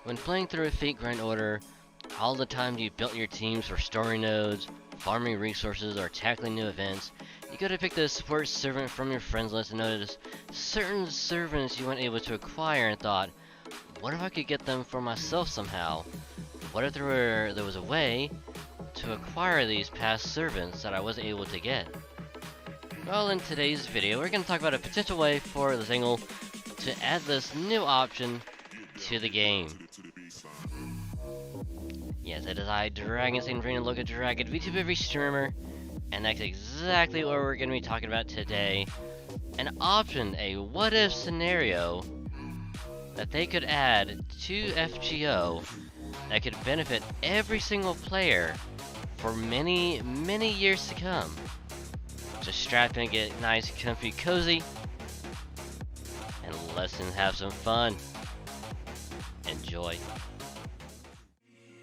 When playing through a Fate grind order, all the time you built your teams for story nodes, farming resources, or tackling new events, you go to pick the support servant from your friends list and notice certain servants you weren't able to acquire and thought, what if I could get them for myself somehow? What if there was a way to acquire these past servants that I wasn't able to get? Well, in today's video, we're going to talk about a potential way for Zangle to add this new option to the game. Yes, it is I, Dragon Saint Dragon Logo Dragon, VTuber streamer, and that's exactly what we're going to be talking about today. An option, a what-if scenario that they could add to FGO that could benefit every single player for many, many years to come. Just strap in, get nice, comfy, cozy, and let's have some fun. Enjoy.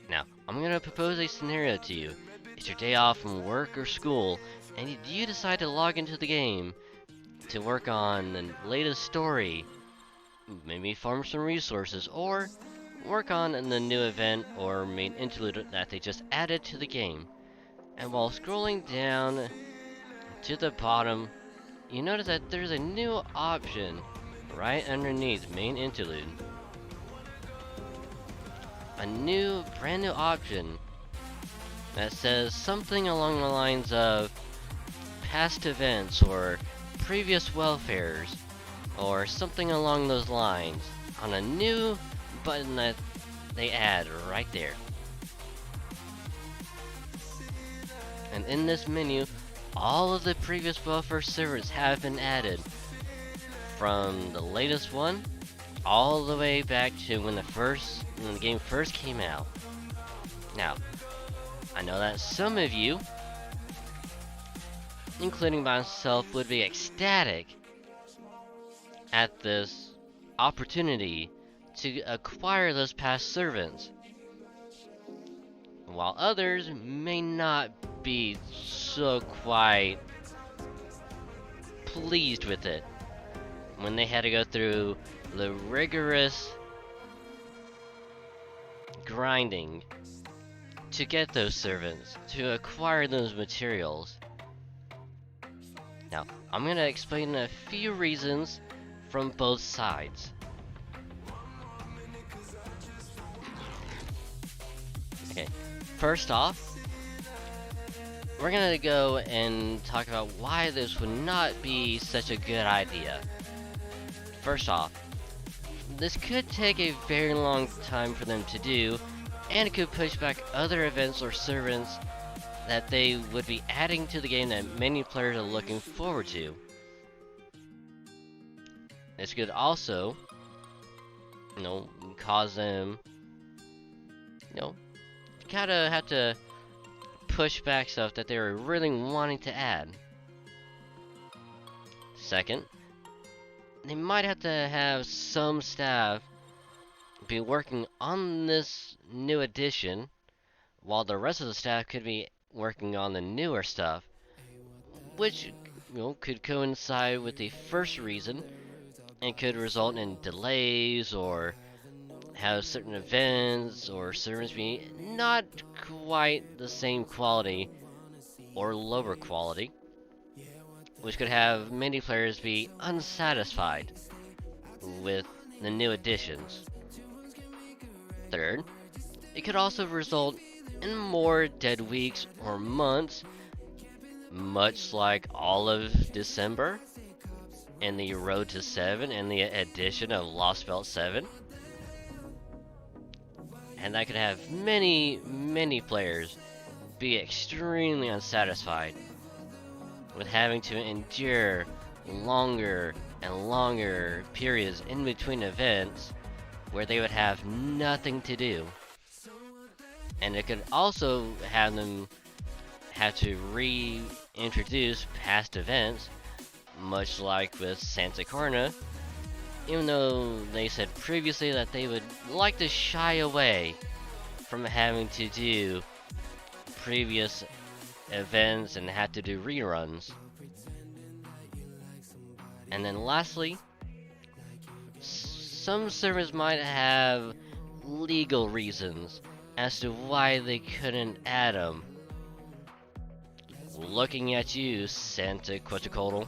Now, I'm going to propose a scenario to you. It's your day off from work or school, and you decide to log into the game to work on the latest story, maybe farm some resources, or work on the new event or main interlude that they just added to the game. And while scrolling down to the bottom, you notice that there's a new option right underneath main interlude. A brand new option that says something along the lines of past events or previous welfares or something along those lines on a new button that they add right there. And in this menu, all of the previous welfare servers have been added, from the latest one all the way back to when the game first came out. Now, I know that some of you, including myself, would be ecstatic at this opportunity to acquire those past servants, while others may not be so quite pleased with it when they had to go through the rigorous grinding to get those servants, to acquire those materials. Now, I'm going to explain a few reasons from both sides. Okay, first off, we're going to go and talk about why this would not be such a good idea. First off, this could take a very long time for them to do, and it could push back other events or servants that they would be adding to the game that many players are looking forward to. This could also, cause them, kinda have to push back stuff that they were really wanting to add. Second, they might have to have some staff be working on this new edition, while the rest of the staff could be working on the newer stuff, which could coincide with the first reason and could result in delays or have certain events or servers be not quite the same quality or lower quality, which could have many players be unsatisfied with the new additions. Third, it could also result in more dead weeks or months, much like all of December and the Road to 7 and the addition of Lost Belt 7. And that could have many, many players be extremely unsatisfied with having to endure longer and longer periods in between events where they would have nothing to do. And it could also have them have to reintroduce past events, much like with Santa Corona, even though they said previously that they would like to shy away from having to do previous events and have to do reruns. And then lastly, some servers might have legal reasons as to why they couldn't add them. Looking at you, Santa Quetzalcoatl.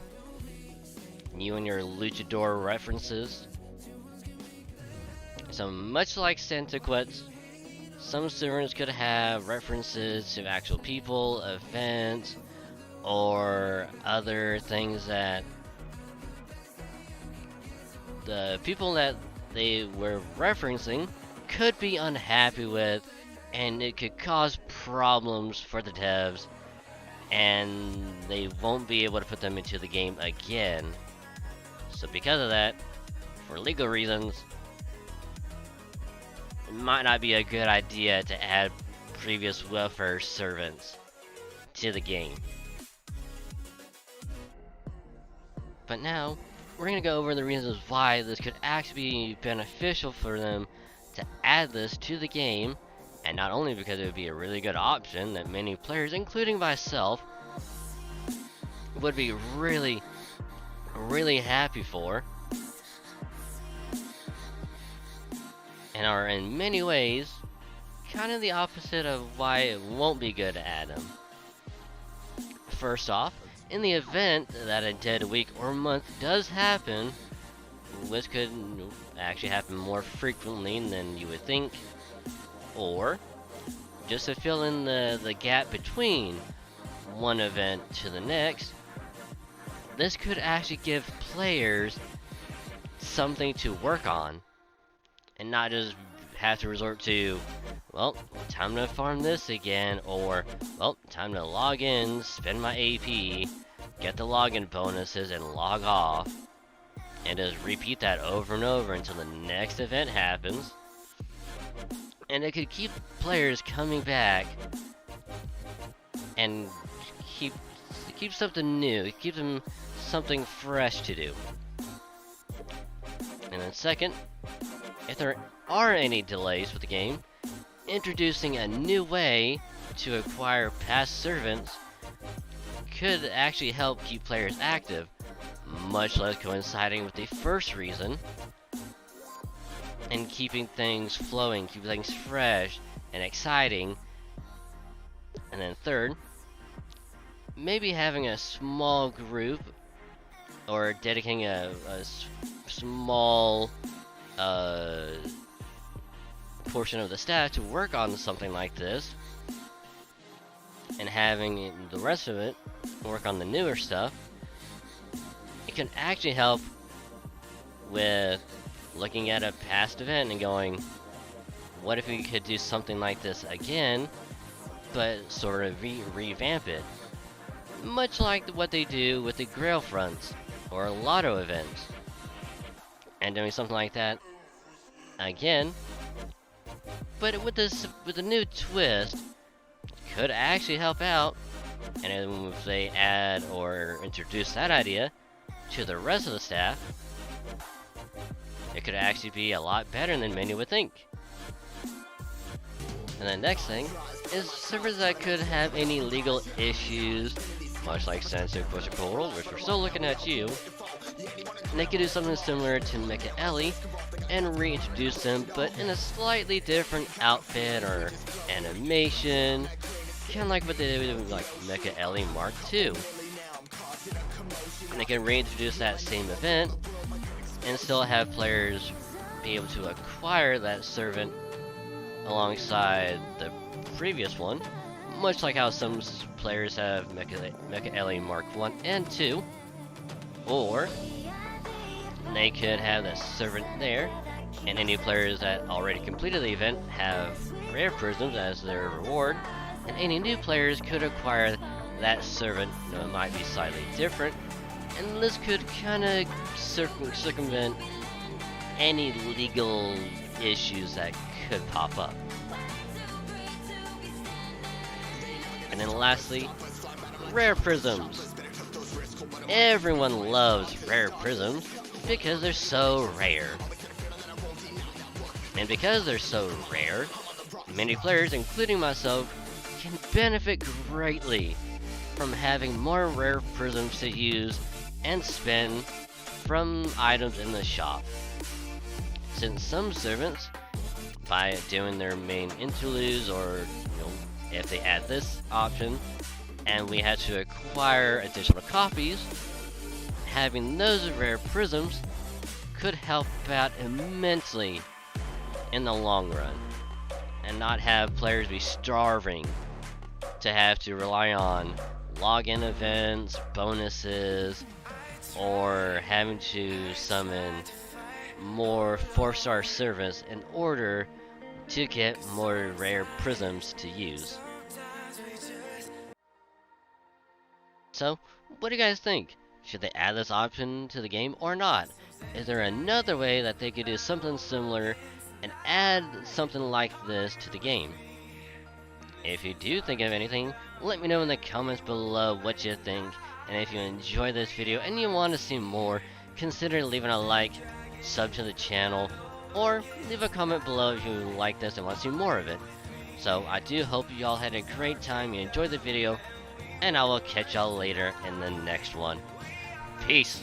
You and your luchador references. So much like Santa Quetz, some servers could have references to actual people, events, or other things that the people that they were referencing could be unhappy with, and it could cause problems for the devs, and they won't be able to put them into the game again. So because of that, for legal reasons, it might not be a good idea to add previous welfare servants to the game. But now, we're going to go over the reasons why this could actually be beneficial for them to add this to the game, and not only because it would be a really good option that many players, including myself, would be really happy for, and are in many ways kind of the opposite of why it won't be good to add them. First off, in the event that a dead week or month does happen, which could actually happen more frequently than you would think, or just to fill in the gap between one event to the next, this could actually give players something to work on, and not just have to resort to, well, time to farm this again, or, well, time to log in, spend my AP, get the login bonuses, and log off, and just repeat that over and over until the next event happens. And it could keep players coming back and keep something new, keep them something fresh to do. And then second, if there are any delays with the game, introducing a new way to acquire past servants could actually help keep players active, much less coinciding with the first reason, and keeping things flowing, keeping things fresh and exciting. And then third, maybe having a small group or dedicating a small portion of the staff to work on something like this, and having the rest of it work on the newer stuff, it can actually help with looking at a past event and going, what if we could do something like this again, but sort of revamp it? Much like what they do with the Grail fronts or lotto events. And doing something like that again, but with a new twist, could actually help out. And then if they add or introduce that idea to the rest of the staff, it could actually be a lot better than many would think. And the next thing is servers that could have any legal issues, much like Santa Quetzalcoatl, which we're still looking at you. And they could do something similar to Mecha Ellie and reintroduce them, but in a slightly different outfit or animation, kind of like what they did with like Mecha Ellie Mark II. And they can reintroduce that same event and still have players be able to acquire that servant alongside the previous one, much like how some players have Mecha Ellie Mark 1 and 2. Or they could have that servant there, and any players that already completed the event have rare prisms as their reward, and any new players could acquire that servant. It might be slightly different, and this could kind of circumvent any legal issues that could pop up. And then lastly, rare prisms. Everyone loves rare prisms because they're so rare. And because they're so rare, many players, including myself, can benefit greatly from having more rare prisms to use and spend from items in the shop. Since some servants by doing their main interludes, or if they add this option and we had to acquire additional copies, having those rare prisms could help out immensely in the long run, and not have players be starving to have to rely on login events, bonuses, or having to summon more 4-star service in order to get more rare prisms to use. So, what do you guys think? Should they add this option to the game or not? Is there another way that they could do something similar and add something like this to the game? If you do think of anything, let me know in the comments below what you think. And if you enjoyed this video and you want to see more, consider leaving a like, sub to the channel, or leave a comment below if you like this and want to see more of it. So I do hope you all had a great time, you enjoyed the video, and I will catch y'all later in the next one. Peace!